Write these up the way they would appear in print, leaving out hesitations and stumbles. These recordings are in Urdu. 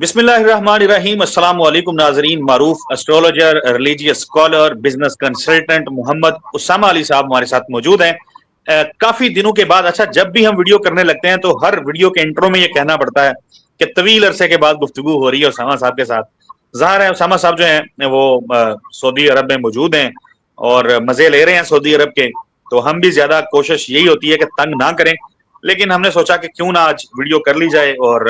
بسم اللہ الرحمن الرحیم۔ السلام علیکم ناظرین۔ معروف اسٹرولوجر، ریلیجیس اسکالر، بزنس کنسلٹنٹ محمد اسامہ علی صاحب ہمارے ساتھ موجود ہیں۔ کافی دنوں کے بعد جب بھی ہم ویڈیو کرنے لگتے ہیں تو ہر ویڈیو کے انٹرو میں یہ کہنا پڑتا ہے کہ طویل عرصے کے بعد گفتگو ہو رہی ہے اسامہ صاحب کے ساتھ۔ ظاہر ہے اسامہ صاحب جو ہیں وہ سعودی عرب میں موجود ہیں اور مزے لے رہے ہیں سعودی عرب کے، تو ہم بھی زیادہ کوشش یہی ہوتی ہے کہ تنگ نہ کریں، لیکن ہم نے سوچا کہ کیوں نہ آج ویڈیو کر لی جائے اور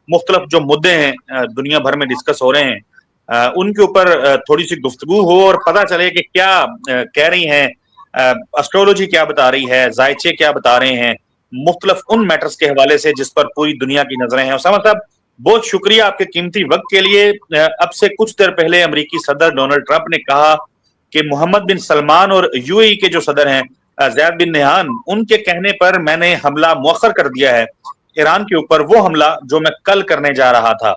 مختلف جو مدے ہیں دنیا بھر میں ڈسکس ہو رہے ہیں ان کے اوپر تھوڑی سی گفتگو ہو اور پتہ چلے کہ کیا کہہ رہی ہیں اسٹرولوجی، کیا بتا رہی ہے، ذائچے کیا بتا رہے ہیں، مختلف ان میٹرز کے حوالے سے جس پر پوری دنیا کی نظریں ہیں۔ اسامہ صاحب بہت شکریہ آپ کے قیمتی وقت کے لیے۔ اب سے کچھ دیر پہلے امریکی صدر ڈونلڈ ٹرمپ نے کہا کہ محمد بن سلمان اور یو اے ای کے جو صدر ہیں زید بن نہیان، ان کے کہنے پر میں نے حملہ مؤخر کر دیا ہے ایران کے اوپر، وہ حملہ جو میں کل کرنے جا رہا تھا۔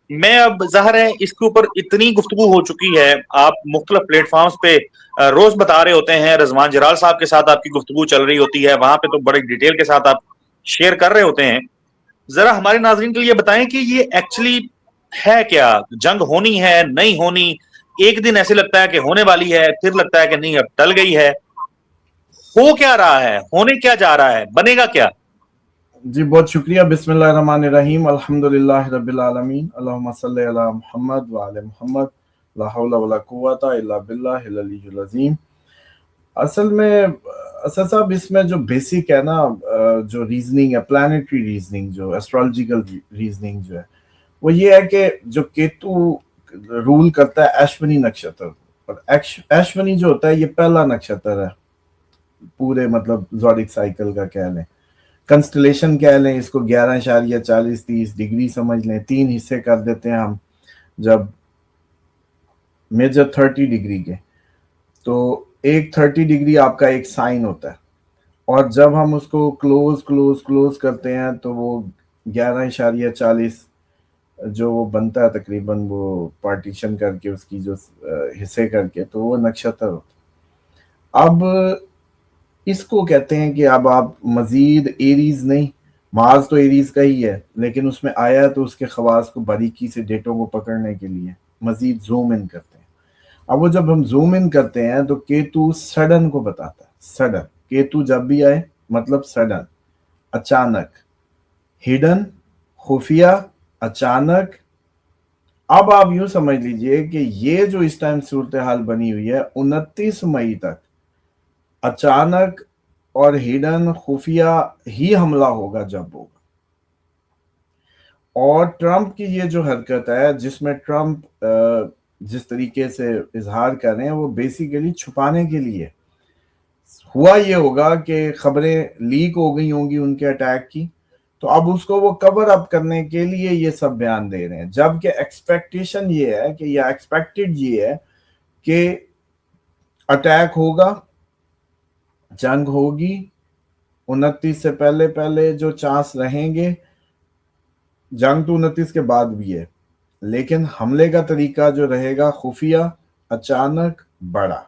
میں اب ظاہر ہے اس کے اوپر اتنی گفتگو ہو چکی ہے، آپ مختلف پلیٹ فارمز پہ روز بتا رہے ہوتے ہیں، رضوان جلال صاحب کے ساتھ آپ کی گفتگو چل رہی ہوتی ہے، وہاں پہ تو بڑی ڈیٹیل کے ساتھ آپ شیئر کر رہے ہوتے ہیں۔ ذرا ہمارے ناظرین کے لیے بتائیں کہ یہ ایکچولی ہے کیا، جنگ ہونی ہے نہیں ہونی؟ ایک دن ایسے لگتا ہے کہ ہونے والی ہے، پھر لگتا ہے کہ نہیں اب ٹل گئی ہے، ہو کیا رہا ہے، ہونے کیا جا رہا ہے، بنے گا کیا؟ جی بہت شکریہ۔ بسم اللہ الرحمن الرحیم، الحمدللہ رب العالمین، اللہم صلی علی محمد وعلی محمد، لا حول ولا قوت الا باللہ العلی العظیم۔ اصل میں اسد صاحب اس میں جو بیسک ہے نا، جو ریزننگ ہے، پلانیٹری ریزننگ، جو ایسٹرولوجیکل ریزننگ جو ہے وہ یہ ہے کہ جو کیتو رول کرتا ہے ایشونی نکشتر، اور ایشونی جو ہوتا ہے یہ پہلا نکشتر ہے پورے مطلب زوڈک سائیکل کا، کہہ لیں کنسٹلیشن کہہ لیں اس کو، 11.40-30 ڈگری سمجھ لیں، 3 حصے کر دیتے ہیں ہم جب میجر 30 ڈگری کے، تو ایک 30 ڈگری آپ کا ایک سائن ہوتا ہے، اور جب ہم اس کو کلوز کرتے ہیں تو وہ 11.40 جو وہ بنتا ہے تقریباً، وہ پارٹیشن کر کے اس کی جو حصے کر کے، تو وہ نکشتر ہوتا ہے۔ اب اس کو کہتے ہیں کہ اب آپ مزید ایریز نہیں، مارس تو ایریز کا ہی ہے لیکن اس میں آیا تو اس کے خواص کو باریکی سے ڈیٹوں کو پکڑنے کے لیے مزید زوم ان کرتے ہیں۔ اب وہ جب ہم زوم ان کرتے ہیں تو کیتو سڈن کو بتاتا ہے، سڈن کیتو جب بھی آئے مطلب سڈن، اچانک، ہڈن خفیہ، اچانک۔ اب آپ یوں سمجھ لیجئے کہ یہ جو اس ٹائم صورتحال بنی ہوئی ہے 29 مئی تک اچانک اور ہڈن خفیہ ہی حملہ ہوگا جب ہوگا۔ اور ٹرمپ کی یہ جو حرکت ہے جس میں ٹرمپ جس طریقے سے اظہار کر رہے ہیں وہ بیسیکلی چھپانے کے لیے ہوا، یہ ہوگا کہ خبریں لیک ہو گئی ہوں گی ان کے اٹیک کی، تو اب اس کو وہ کور اپ کرنے کے لیے یہ سب بیان دے رہے ہیں، جبکہ ایکسپیکٹیشن یہ ہے کہ یا ایکسپیکٹڈ یہ ہے کہ اٹیک ہوگا، جنگ ہوگی، 29 سے پہلے جو چانس رہیں گے، جنگ تو 29 کے بعد بھی ہے، لیکن حملے کا طریقہ جو رہے گا خفیہ، اچانک، بڑا،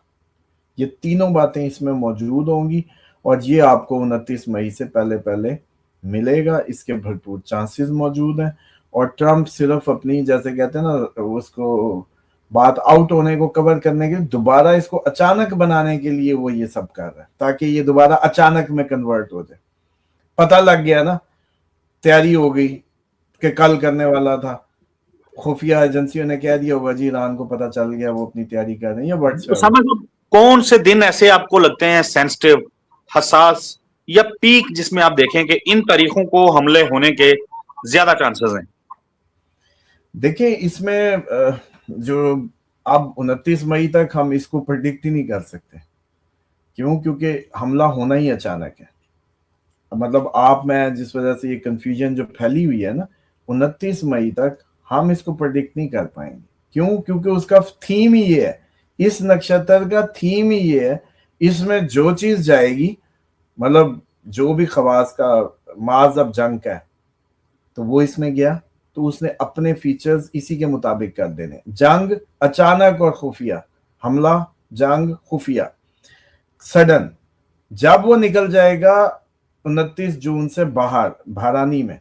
یہ تینوں باتیں اس میں موجود ہوں گی، اور یہ آپ کو 29 مئی سے پہلے ملے گا، اس کے بھرپور چانسز موجود ہیں۔ اور ٹرمپ صرف اپنی جیسے کہتے ہیں نا اس کو بات آؤٹ ہونے کو کور کرنے کے لیے دوبارہ اس کو اچانک بنانے کے لیے وہ یہ سب کر رہا ہے تاکہ یہ دوبارہ اچانک میں کنورٹ ہو جائے۔ پتہ لگ گیا نا، تیاری ہو گئی کہ کل کرنے والا تھا، خفیہ ایجنسیوں نے کہہ دیا ہوگا، جی ایران کو پتہ چل گیا، وہ اپنی تیاری کر رہے ہیں، یا واٹس ایور۔ کون سے دن ایسے آپ کو لگتے ہیں سینسٹیو، حساس یا پیک جس میں آپ دیکھیں کہ ان تاریخوں کو حملے ہونے کے زیادہ چانسز ہیں؟ دیکھیں اس میں جو اب 29 مئی تک ہم اس کو پریڈکٹ ہی نہیں کر سکتے، کیوں؟ کیونکہ حملہ ہونا ہی اچانک ہے۔ مطلب آپ میں جس وجہ سے یہ کنفیوژن جو پھیلی ہوئی ہے نا، 29 مئی تک ہم اس کو پریڈکٹ نہیں کر پائیں گے، کیوں؟ کیونکہ اس کا تھیم ہی یہ ہے، اس نکشتر کا تھیم ہی یہ ہے، اس میں جو چیز جائے گی، مطلب جو بھی خواص کا مارز اب جنگ کا ہے تو وہ اس میں گیا تو اس نے اپنے فیچرز اسی کے مطابق کر دینے، جنگ اچانک اور خفیہ، حملہ جنگ خفیہ سڈن۔ جب وہ نکل جائے گا 29 جون سے باہر بھارانی میں،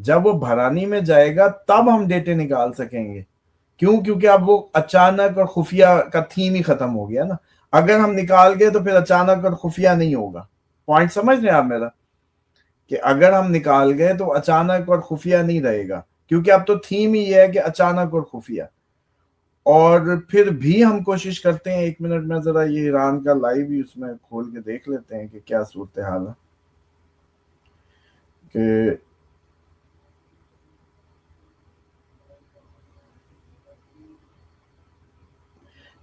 جب وہ بھرانی میں جائے گا تب ہم ڈیٹے نکال سکیں گے. کیوں؟ کیونکہ اب وہ اچانک اور خفیہ کا تھیم ہی ختم ہو گیا نا. اگر ہم نکال گئے تو پھر اچانک اور خفیہ نہیں ہوگا. پوائنٹ سمجھ رہے ہیں آپ میرا؟ کہ اگر ہم نکال گئے تو اچانک اور خفیہ نہیں رہے گا، کیونکہ اب تو تھیم ہی ہے کہ اچانک اور خفیہ. اور پھر بھی ہم کوشش کرتے ہیں، 1 منٹ میں ذرا یہ ایران کا لائیو بھی اس میں کھول کے دیکھ لیتے ہیں کہ کیا صورتحال ہے. کہ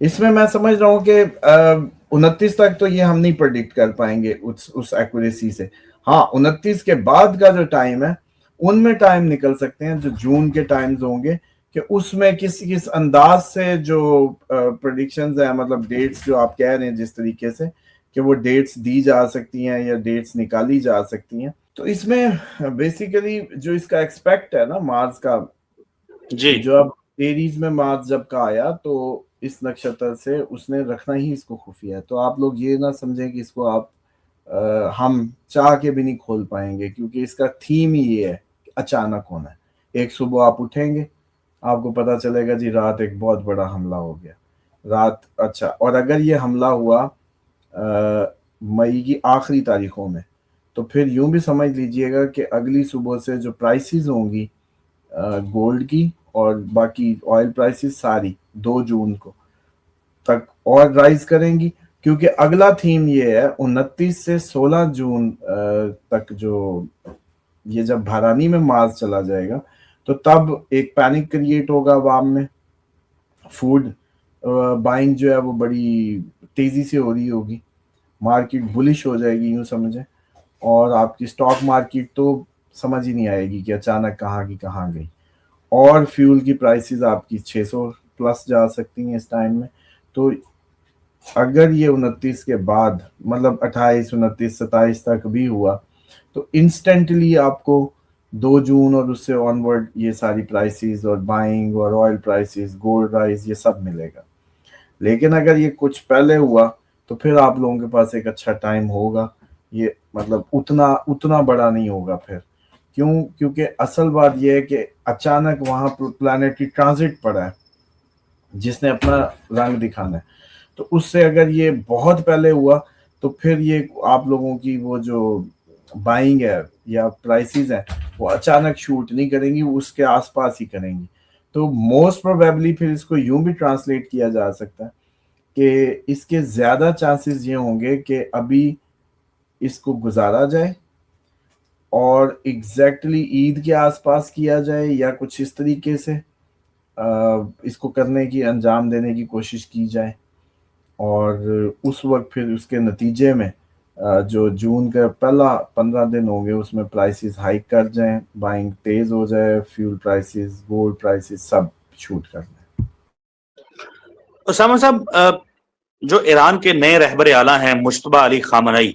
اس میں سمجھ رہا ہوں کہ 29 تک تو یہ ہم نہیں پرڈکٹ کر پائیں گے اس ایکوریسی سے. ہاں 29 کے بعد کا جو ٹائم ہے ان میں ٹائم نکل سکتے ہیں، جو جون کے ٹائمز ہوں گے، کہ اس میں کس انداز سے جو پریڈکشنز ہیں، مطلب ڈیٹس جو آپ کہہ رہے ہیں جس طریقے سے کہ وہ ڈیٹس دی جا سکتی ہیں یا ڈیٹس نکالی جا سکتی ہیں. تو اس میں بیسیکلی جو اس کا ایکسپیکٹ ہے نا مارس کا، جی جو اب ایریز میں مارس جب کا آیا تو اس نکشتر سے اس نے رکھنا ہی اس کو خفیہ ہے. تو آپ لوگ یہ نہ سمجھیں کہ اس کو آپ ہم چاہ کے بھی نہیں کھول پائیں گے، کیونکہ اس کا تھیم ہی یہ ہے کہ اچانک ہونا ہے. ایک صبح آپ اٹھیں گے، آپ کو پتا چلے گا جی رات ایک بہت بڑا حملہ ہو گیا رات. اچھا، اور اگر یہ حملہ ہوا مئی کی آخری تاریخوں میں، تو پھر یوں بھی سمجھ لیجئے گا کہ اگلی صبح سے جو پرائسز ہوں گی گولڈ کی اور باقی آئل پرائسز ساری 2 جون کو تک اور رائز کریں گی، کیونکہ اگلا تھیم یہ ہے 29 سے 16 جون تک. جو یہ جب بھرانی میں مارس چلا جائے گا تو تب ایک پینک کریٹ ہوگا عوام میں. فوڈ بائنگ جو ہے وہ بڑی تیزی سے ہو رہی ہوگی، مارکیٹ بلش ہو جائے گی یوں سمجھیں، اور آپ کی سٹاک مارکیٹ تو سمجھ ہی نہیں آئے گی کہ اچانک کہاں کی کہاں گئی. اور فیول کی پرائسز آپ کی 600 پلس جا سکتی ہیں اس ٹائم میں. تو اگر یہ 29 کے بعد مطلب 28 29 27 تک بھی ہوا تو انسٹنٹلی آپ کو 2 جون اور اس سے آنورڈ یہ ساری پرائسز اور بائنگ اور آئل پرائسز، گولڈ رائز، یہ سب ملے گا. لیکن اگر یہ کچھ پہلے ہوا تو پھر آپ لوگوں کے پاس ایک اچھا ٹائم ہوگا. یہ مطلب اتنا بڑا نہیں ہوگا پھر. کیوں؟ کیونکہ اصل بات یہ ہے کہ اچانک وہاں پلانیٹری ٹرانزٹ پڑا ہے جس نے اپنا رنگ دکھانا ہے. تو اس سے اگر یہ بہت پہلے ہوا تو پھر یہ آپ لوگوں کی وہ جو بائنگ ہے یا پرائسز ہیں وہ اچانک شوٹ نہیں کریں گی، اس کے آس پاس ہی کریں گی. تو موسٹ پروبیبلی پھر اس کو یوں بھی ٹرانسلیٹ کیا جا سکتا ہے کہ اس کے زیادہ چانسز یہ ہوں گے کہ ابھی اس کو گزارا جائے اور ایگزیکٹلی عید کے آس پاس کیا جائے یا کچھ اس طریقے سے اس کو کرنے کی، انجام دینے کی کوشش کی جائے. اور اس وقت پھر اس کے نتیجے میں جو جون کا پہلا 15 دن ہوں گے اس میں پرائسز ہائیک کر جائیں، بائنگ تیز ہو جائے، فیول پرائسز، گولڈ پرائسز سب شوٹ کر جائیں. اسامہ صاحب، جو ایران کے نئے رہبر اعلیٰ ہیں مجتبیٰ علی خامنئی،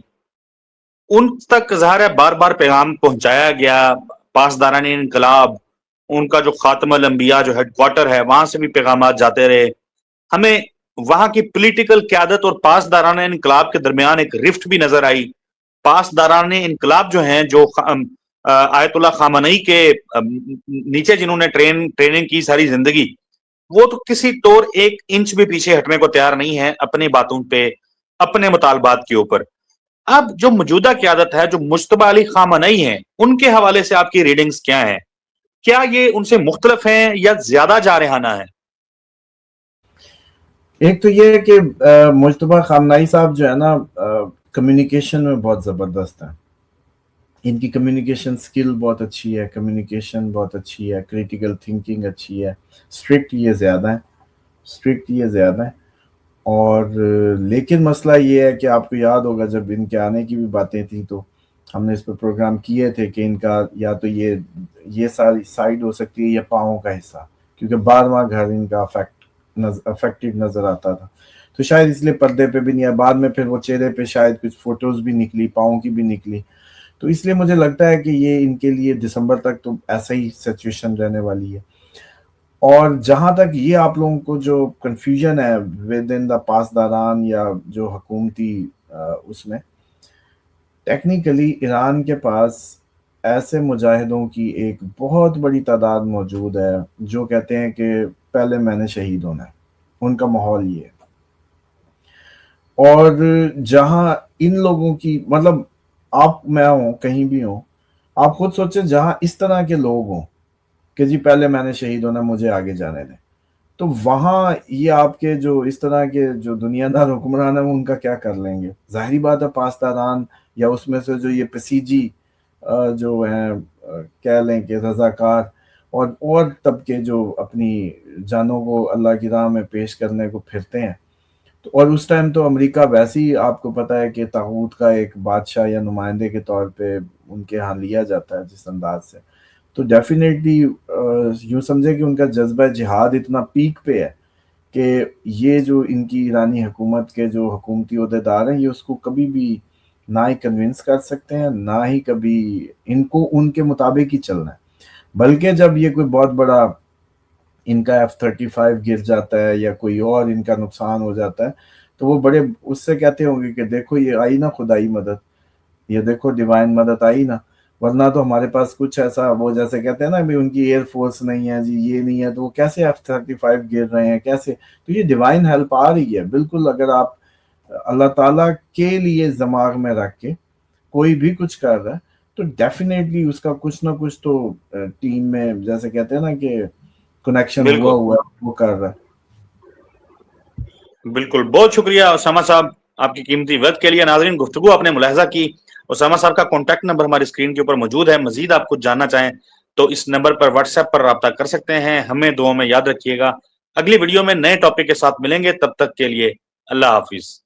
ان تک ظاہر ہے بار بار پیغام پہنچایا گیا. پاسداران انقلاب، ان کا جو خاتم الانبیاء جو ہیڈ کوارٹر ہے وہاں سے بھی پیغامات جاتے رہے. ہمیں وہاں کی پولیٹیکل قیادت اور پاسداران انقلاب کے درمیان ایک رفٹ بھی نظر آئی. پاسداران انقلاب جو ہیں، جو آیت اللہ خامنئی کے نیچے جنہوں نے ٹریننگ کی ساری زندگی، وہ تو کسی طور 1 انچ بھی پیچھے ہٹنے کو تیار نہیں ہے اپنی باتوں پہ، اپنے مطالبات کے اوپر. اب جو موجودہ قیادت ہے، جو مجتبیٰ علی خامنئی ہیں، ان کے حوالے سے آپ کی ریڈنگز کیا ہیں؟ کیا یہ ان سے مختلف ہیں یا زیادہ جارحانہ ہیں؟ ایک تو یہ ہے کہ مجتبیٰ خامنئی صاحب جو ہے نا کمیونیکیشن میں بہت زبردست ہیں. ان کی کمیونیکیشن سکل بہت اچھی ہے، کمیونیکیشن بہت اچھی ہے، کریٹیکل تھنکنگ اچھی ہے. اسٹرکٹ یہ زیادہ ہیں. اور لیکن مسئلہ یہ ہے کہ آپ کو یاد ہوگا جب ان کے آنے کی بھی باتیں تھیں تو ہم نے اس پر پروگرام کیے تھے کہ ان کا یا تو یہ ساری سائڈ ہو سکتی ہے یا پاؤں کا حصہ، کیونکہ 12واں گھر ان کا افیکٹڈ نظر آتا تھا. تو شاید اس لیے پردے پہ بھی نہیں آیا. بعد میں پھر وہ چہرے پہ شاید کچھ فوٹوز بھی نکلی، پاؤں کی بھی نکلی. تو اس لیے مجھے لگتا ہے کہ یہ ان کے لیے دسمبر تک تو ایسا ہی سچویشن رہنے والی ہے. اور جہاں تک یہ آپ لوگوں کو جو کنفیوژن ہے ود ان دا پاسداران یا جو حکومتی اس میں، ٹیکنیکلی ایران کے پاس ایسے مجاہدوں کی ایک بہت بڑی تعداد موجود ہے جو کہتے ہیں کہ پہلے میں نے شہید ہونا ہے، ان کا ماحول یہ ہے۔ اور جہاں ان لوگوں کی مطلب آپ میں ہوں کہیں بھی ہوں، آپ خود سوچیں جہاں اس طرح کے لوگ ہوں کہ جی پہلے میں نے شہید ہونا، مجھے آگے جانے دیں، تو وہاں یہ آپ کے جو اس طرح کے جو دنیا دار حکمران ہیں وہ ان کا کیا کر لیں گے؟ ظاہری بات ہے پاسداران یا اس میں سے جو یہ پسیجی جو ہیں کہہ لیں کہ رضاکار اور طبقے جو اپنی جانوں کو اللہ کی راہ میں پیش کرنے کو پھرتے ہیں، تو اور اس ٹائم تو امریکہ ویسے ہی آپ کو پتہ ہے کہ طاغوت کا ایک بادشاہ یا نمائندے کے طور پہ ان کے ہاں لیا جاتا ہے جس انداز سے، تو ڈیفینیٹلی یوں سمجھے کہ ان کا جذبہ جہاد اتنا پیک پہ ہے کہ یہ جو ان کی ایرانی حکومت کے جو حکومتی عہدیدار ہیں یہ اس کو کبھی بھی نہ ہی کنونس کر سکتے ہیں، نہ ہی کبھی ان کو ان کے مطابق ہی چلنا ہے۔ بلکہ جب یہ کوئی بہت بڑا ان کا F-35 گر جاتا ہے یا کوئی اور ان کا نقصان ہو جاتا ہے تو وہ بڑے اس سے کہتے ہوں گے کہ دیکھو یہ آئی نا خدائی مدد، یہ دیکھو ڈیوائن مدد آئی نا، ورنہ تو ہمارے پاس کچھ ایسا وہ جیسے کہتے ہیں نا بھی ان کی ایئر فورس نہیں ہے جی، یہ نہیں ہے، تو وہ کیسے F-35 گر رہے ہیں کیسے؟ تو یہ ڈیوائن ہیلپ آ رہی ہے بالکل۔ اگر آپ اللہ تعالیٰ کے لیے دماغ میں رکھ کے کوئی بھی کچھ کر رہا ہے تو ڈیفینیٹلی اس کا کچھ نہ کچھ تو ٹیم میں جیسے کہتے ہیں نا کہ کنیکشن ہوا بالکل ہوا ہے، وہ کر رہا ہے۔ بالکل، بہت شکریہ اسامہ صاحب آپ کی قیمتی وقت کے لیے۔ ناظرین، گفتگو آپ نے ملاحظہ کی، اسامہ صاحب کا کانٹیکٹ نمبر ہماری اسکرین کے اوپر موجود ہے، مزید آپ کچھ جاننا چاہیں تو اس نمبر پر واٹس ایپ پر رابطہ کر سکتے ہیں۔ ہمیں دعاؤں میں یاد رکھیے گا، اگلی ویڈیو میں نئے ٹاپک کے ساتھ ملیں گے، تب تک کے لیے اللہ حافظ۔